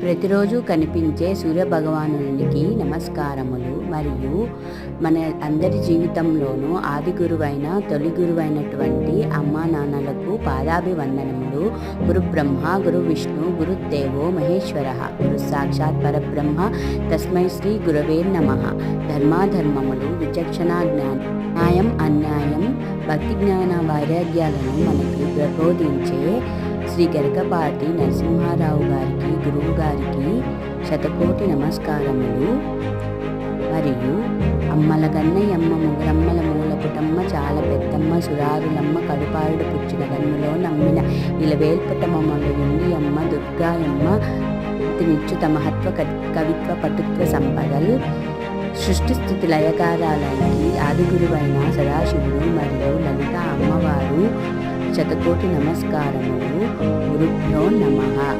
ప్రతిరోజు కనిపించే సూర్యభగవానునికి నమస్కారములు. మరియు మన అందరి జీవితంలోనూ ఆది గురువైన తొలి గురువైనటువంటి అమ్మా నాన్నలకు పాదాభివందనములు. గురు బ్రహ్మ గురు విష్ణు గురుదేవో మహేశ్వర గురు సాక్షాత్ పరబ్రహ్మ తస్మై శ్రీ గురవే నమః. ధర్మాధర్మములు, విచక్షణ జ్ఞానం, న్యాయం అన్యాయం, భక్తి జ్ఞాన వైరాగ్యాలను మనకి ప్రబోధించే శ్రీ గరికపాటి నరసింహారావు గారికి, గురువు గారికి శతకోటి నమస్కారములు. మరియు అమ్మల గన్నయమ్మ ముగ్గురమ్మల మూలపుటమ్మ చాలా పెద్దమ్మ సురారులమ్మ కడుపారుడు పుచ్చిన గన్నులో నమ్మిన ఇలవేల్పటమమ్మలు ఎండి అమ్మ దుర్గాయమ్మ నిచ్చు తమహత్వ కవిత్వ పటుత్వ సంపదలు సృష్టి స్థితి లయకారాలకి ఆదిగురువైన సదాశివుడు మరియు లలిత అమ్మవారు శతకోటి నమస్కారములు. గురుభ్యో నమః.